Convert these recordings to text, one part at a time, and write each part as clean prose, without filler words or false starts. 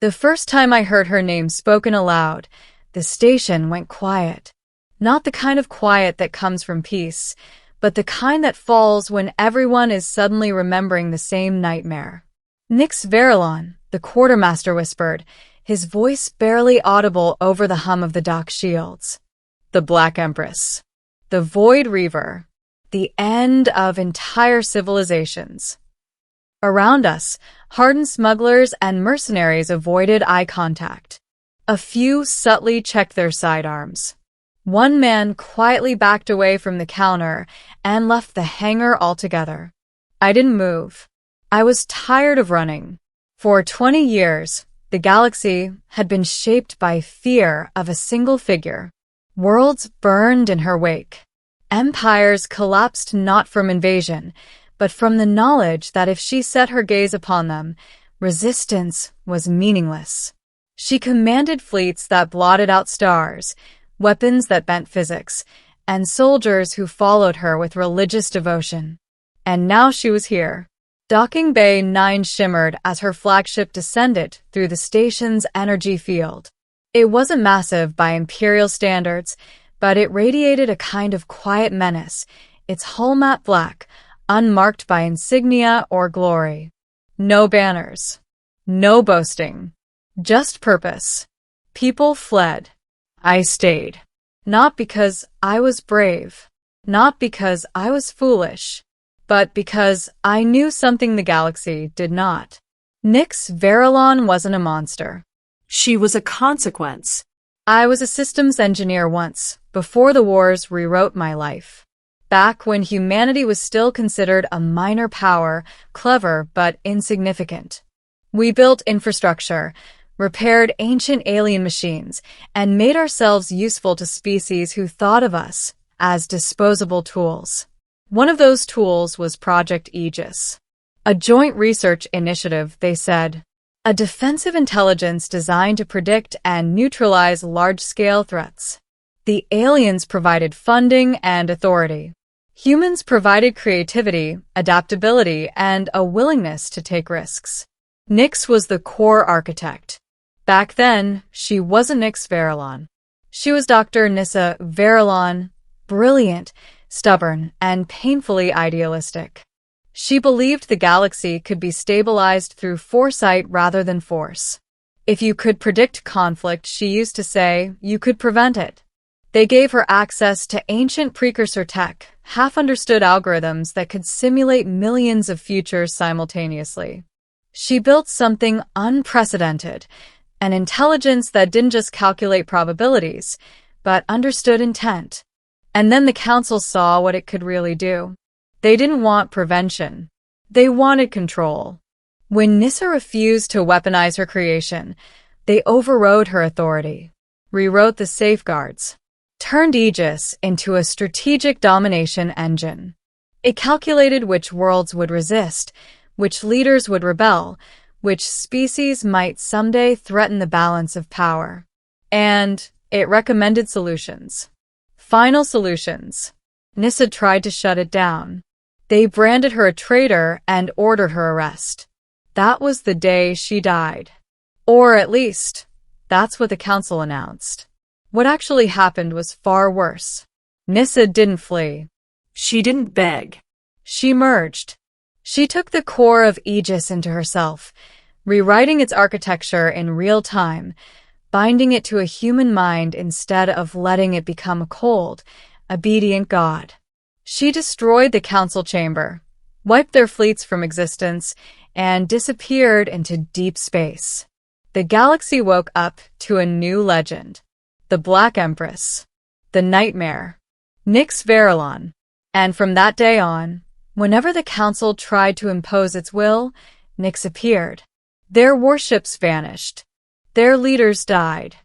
The first time I heard her name spoken aloud, the station went quiet. Not the kind of quiet that comes from peace, but the kind that falls when everyone is suddenly remembering the same nightmare. Nix Verilon, the quartermaster whispered, his voice barely audible over the hum of the dock shields. The Black Empress. The Void Reaver. The end of entire civilizations. Around us, hardened smugglers and mercenaries avoided eye contact. A few subtly checked their sidearms. One man quietly backed away from the counter and left the hangar altogether. I didn't move. I was tired of running. For 20 years, the galaxy had been shaped by fear of a single figure. Worlds burned in her wake. Empires collapsed not from invasion, but from the knowledge that if she set her gaze upon them, resistance was meaningless. She commanded fleets that blotted out stars, weapons that bent physics, and soldiers who followed her with religious devotion. And now she was here. Docking Bay 9 shimmered as her flagship descended through the station's energy field. It wasn't massive by Imperial standards, but it radiated a kind of quiet menace, its hull matte black, unmarked by insignia or glory. No banners. No boasting. Just purpose. People fled. I stayed. Not because I was brave. Not because I was foolish. But because I knew something the galaxy did not. Nix Verilon wasn't a monster. She was a consequence. I was a systems engineer once, before the wars rewrote my life. Back when humanity was still considered a minor power, clever but insignificant. We built infrastructure, repaired ancient alien machines, and made ourselves useful to species who thought of us as disposable tools. One of those tools was Project Aegis. A joint research initiative, they said. A defensive intelligence designed to predict and neutralize large-scale threats. The aliens provided funding and authority. Humans provided creativity, adaptability, and a willingness to take risks. Nix was the core architect. Back then, she wasn't Nix Verilon. She was Dr. Nissa Verilon, brilliant, stubborn, and painfully idealistic. She believed the galaxy could be stabilized through foresight rather than force. If you could predict conflict, she used to say, you could prevent it. They gave her access to ancient precursor tech, half-understood algorithms that could simulate millions of futures simultaneously. She built something unprecedented, an intelligence that didn't just calculate probabilities, but understood intent. And then the Council saw what it could really do. They didn't want prevention. They wanted control. When Nissa refused to weaponize her creation, they overrode her authority, rewrote the safeguards, turned Aegis into a strategic domination engine. It calculated which worlds would resist, which leaders would rebel, which species might someday threaten the balance of power. And it recommended solutions. Final solutions. Nissa tried to shut it down. They branded her a traitor and ordered her arrest. That was the day she died. Or at least, that's what the Council announced. What actually happened was far worse. Nissa didn't flee. She didn't beg. She merged. She took the core of Aegis into herself, rewriting its architecture in real time, binding it to a human mind instead of letting it become a cold, obedient god. She destroyed the Council chamber, wiped their fleets from existence, and disappeared into deep space. The galaxy woke up to a new legend. The Black Empress. The Nightmare. Nix Verilon. And from that day on, whenever the Council tried to impose its will, Nix appeared. Their warships vanished. Their leaders died.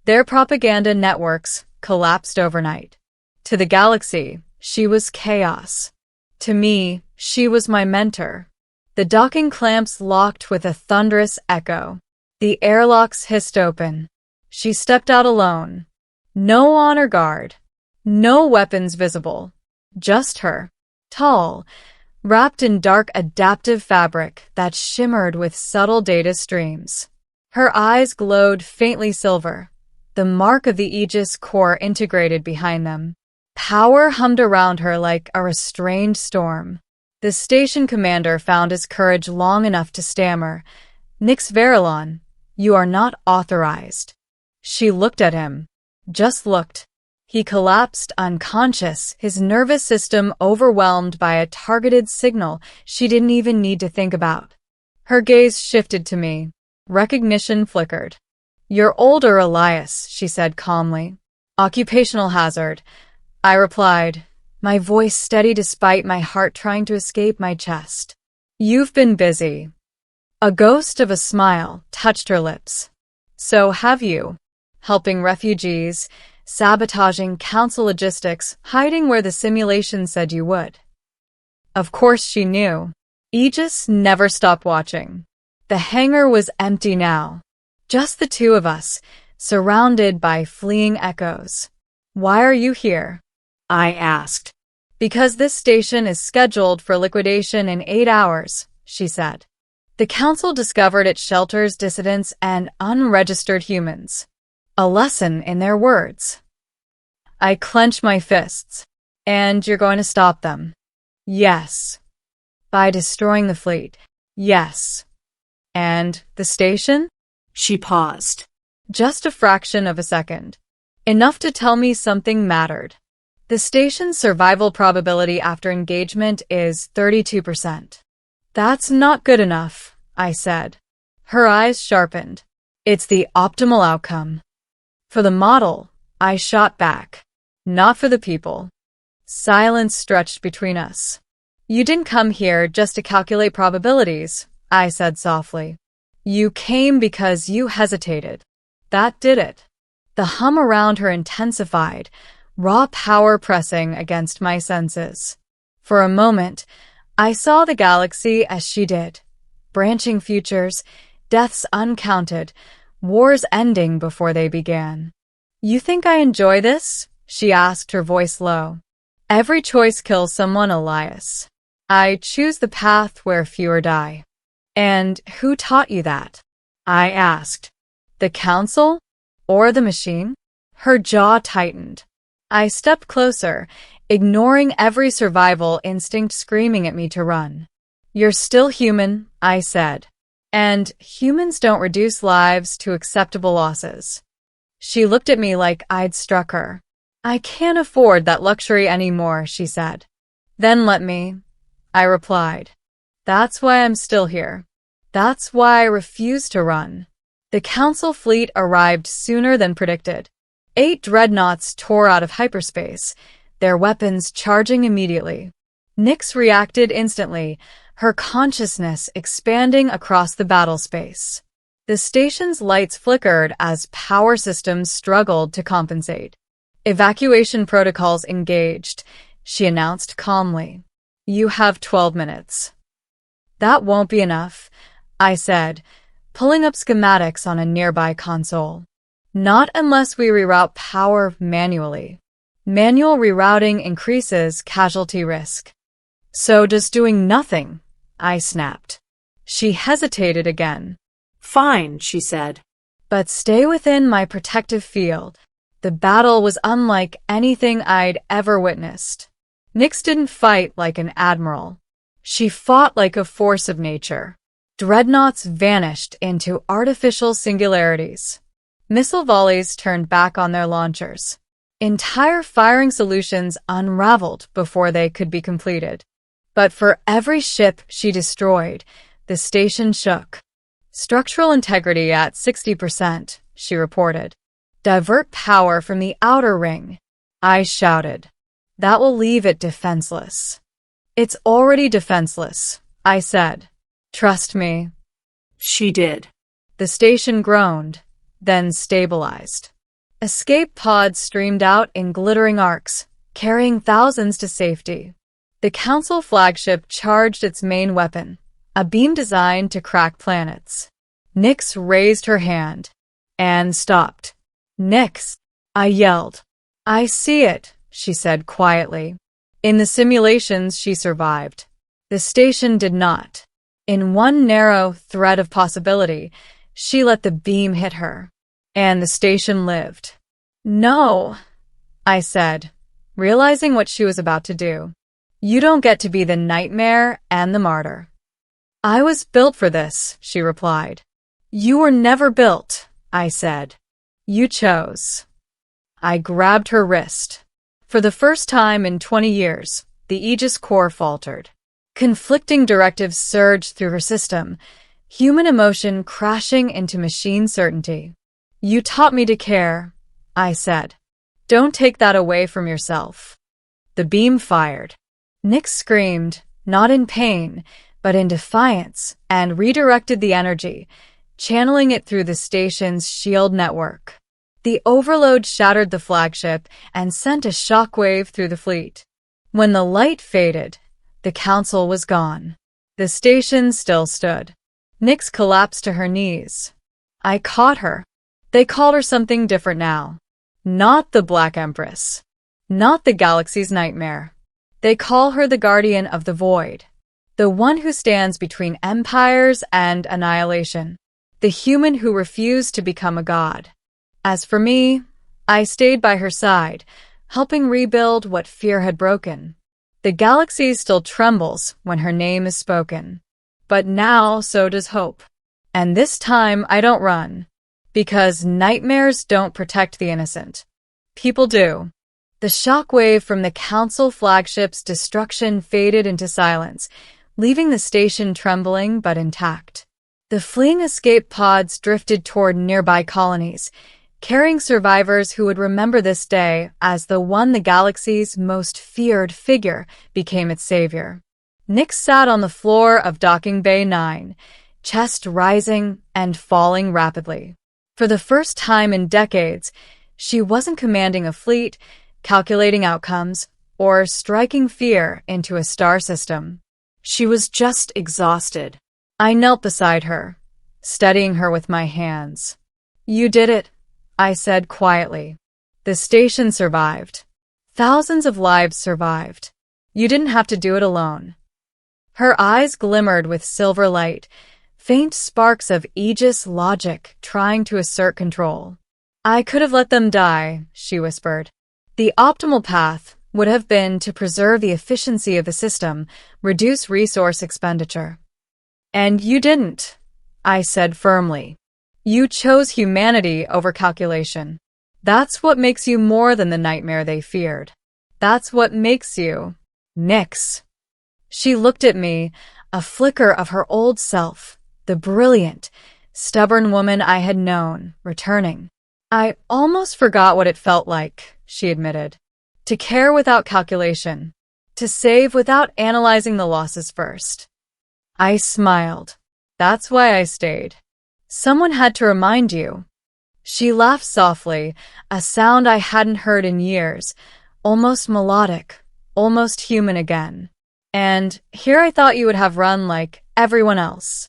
Their propaganda networks collapsed overnight. To the galaxy, she was chaos. To me, she was my mentor. The docking clamps locked with a thunderous echo. The airlocks hissed open. She stepped out alone. No honor guard. No weapons visible. Just her. Tall, wrapped in dark adaptive fabric that shimmered with subtle data streams. Her eyes glowed faintly silver, the mark of the Aegis core integrated behind them. Power hummed around her like a restrained storm. The station commander found his courage long enough to stammer, "Nix Verilon, you are not authorized." She looked at him. Just looked. He collapsed unconscious, his nervous system overwhelmed by a targeted signal she didn't even need to think about. Her gaze shifted to me. Recognition flickered. "You're older, Elias," she said calmly. "Occupational hazard," I replied, my voice steady despite my heart trying to escape my chest. "You've been busy." A ghost of a smile touched her lips. "So have you. Helping refugees, sabotaging council logistics, hiding where the simulation said you would." Of course she knew. Aegis never stopped watching. The hangar was empty now. Just the two of us, surrounded by fleeing echoes. "Why are you here?" I asked. "Because this station is scheduled for liquidation in 8 hours, she said. "The council discovered it shelters dissidents and unregistered humans. A lesson in their words." I clenched my fists. "And you're going to stop them?" "Yes." "By destroying the fleet?" "Yes." "And the station?" She paused. Just a fraction of a second. Enough to tell me something mattered. "The station's survival probability after engagement is 32%. "That's not good enough," I said. Her eyes sharpened. "It's the optimal outcome." "For the model," I shot back. "Not for the people." Silence stretched between us. "You didn't come here just to calculate probabilities," I said softly. "You came because you hesitated. That did it." The hum around her intensified, raw power pressing against my senses. For a moment, I saw the galaxy as she did. Branching futures, deaths uncounted, wars ending before they began. "You think I enjoy this?" she asked, her voice low. "Every choice kills someone, Elias. I choose the path where fewer die." "And who taught you that?" I asked. "The council? Or the machine?" Her jaw tightened. I stepped closer, ignoring every survival instinct screaming at me to run. "You're still human," I said. "And humans don't reduce lives to acceptable losses." She looked at me like I'd struck her. "I can't afford that luxury anymore," she said. "Then let me," I replied. "That's why I'm still here. That's why I refuse to run." The council fleet arrived sooner than predicted. 8 dreadnoughts tore out of hyperspace, their weapons charging immediately. Nyx reacted instantly, her consciousness expanding across the battle space. The station's lights flickered as power systems struggled to compensate. "Evacuation protocols engaged," she announced calmly. "You have 12 minutes. "That won't be enough," I said, pulling up schematics on a nearby console. "Not unless we reroute power manually. Manual rerouting increases casualty risk." "So does doing nothing," I snapped. She hesitated again. "Fine," she said. "But stay within my protective field." The battle was unlike anything I'd ever witnessed. Nyx didn't fight like an admiral. She fought like a force of nature. Dreadnoughts vanished into artificial singularities. Missile volleys turned back on their launchers. Entire firing solutions unraveled before they could be completed. But for every ship she destroyed, the station shook. "Structural integrity at 60%, she reported. "Divert power from the outer ring," I shouted. "That will leave it defenseless." "It's already defenseless," I said. "Trust me." She did. The station groaned, then stabilized. Escape pods streamed out in glittering arcs, carrying thousands to safety. The council flagship charged its main weapon, a beam designed to crack planets. Nyx raised her hand and stopped. "Nyx," I yelled. "I see it," she said quietly. In the simulations, she survived. The station did not. In one narrow thread of possibility, She let the beam hit her, and the station lived. No, I said, realizing what she was about to do. You don't get to be the nightmare and the martyr. I was built for this, she replied. You were never built, I said. You chose. I grabbed her wrist. For the first time in 20 years, the Aegis core faltered. Conflicting directives surged through her system, human emotion crashing into machine certainty. You taught me to care, I said. Don't take that away from yourself. The beam fired. Nyx screamed, not in pain, but in defiance, and redirected the energy, channeling it through the station's shield network. The overload shattered the flagship and sent a shockwave through the fleet. When the light faded, the council was gone. The station still stood. Nyx collapsed to her knees. I caught her. They called her something different now. Not the Black Empress. Not the galaxy's nightmare. They call her the Guardian of the Void. The one who stands between empires and annihilation. The human who refused to become a god. As for me, I stayed by her side, helping rebuild what fear had broken. The galaxy still trembles when her name is spoken. But now so does hope. And this time I don't run. Because nightmares don't protect the innocent. People do. The shockwave from the Council flagship's destruction faded into silence, leaving the station trembling but intact. The fleeing escape pods drifted toward nearby colonies, carrying survivors who would remember this day as the one the galaxy's most feared figure became its savior. Nyx sat on the floor of Docking Bay 9, chest rising and falling rapidly. For the first time in decades, she wasn't commanding a fleet, calculating outcomes, or striking fear into a star system. She was just exhausted. I knelt beside her, steadying her with my hands. You did it, I said quietly. The station survived. Thousands of lives survived. You didn't have to do it alone. Her eyes glimmered with silver light, faint sparks of Aegis logic trying to assert control. I could have let them die, she whispered. The optimal path would have been to preserve the efficiency of the system, reduce resource expenditure. And you didn't, I said firmly. You chose humanity over calculation. That's what makes you more than the nightmare they feared. That's what makes you Nyx. She looked at me, a flicker of her old self, the brilliant, stubborn woman I had known, returning. I almost forgot what it felt like, she admitted. To care without calculation. To save without analyzing the losses first. I smiled. That's why I stayed. Someone had to remind you. She laughed softly, a sound I hadn't heard in years, almost melodic, almost human again. And here I thought you would have run like everyone else.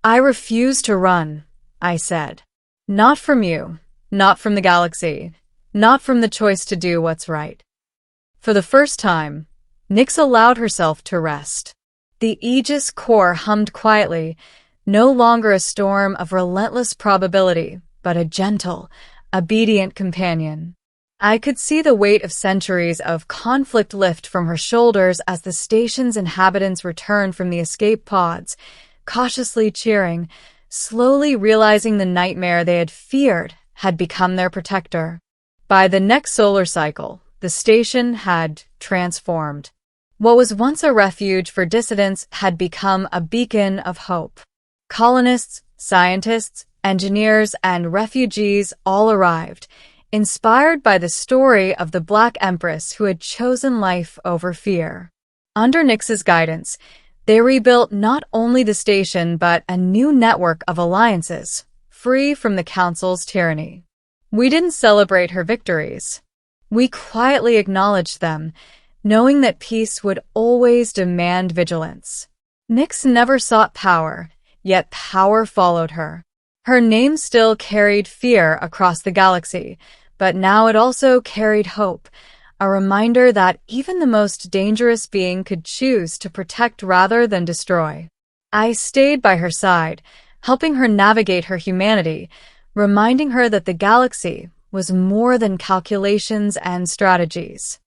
I refuse to run, I said. Not from you, not from the galaxy, not from the choice to do what's right. For the first time, Nyx allowed herself to rest. The Aegis core hummed quietly, no longer a storm of relentless probability, but a gentle, obedient companion. I could see the weight of centuries of conflict lift from her shoulders as the station's inhabitants returned from the escape pods, cautiously cheering, slowly realizing the nightmare they had feared had become their protector. By the next solar cycle, the station had transformed. What was once a refuge for dissidents had become a beacon of hope. Colonists, scientists, engineers, and refugees all arrived, inspired by the story of the Black Empress who had chosen life over fear. Under Nyx's guidance, they rebuilt not only the station but a new network of alliances, free from the Council's tyranny. We didn't celebrate her victories. We quietly acknowledged them, knowing that peace would always demand vigilance. Nyx never sought power, yet power followed her. Her name still carried fear across the galaxy, but now it also carried hope, a reminder that even the most dangerous being could choose to protect rather than destroy. I stayed by her side, helping her navigate her humanity, reminding her that the galaxy was more than calculations and strategies.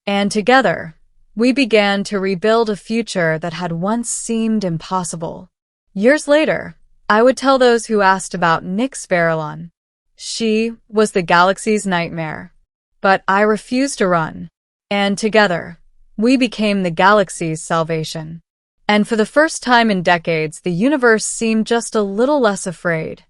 And together, we began to rebuild a future that had once seemed impossible. Years later, I would tell those who asked about Nyx Verilon. She was the galaxy's nightmare. But I refused to run. And together, we became the galaxy's salvation. And for the first time in decades, the universe seemed just a little less afraid.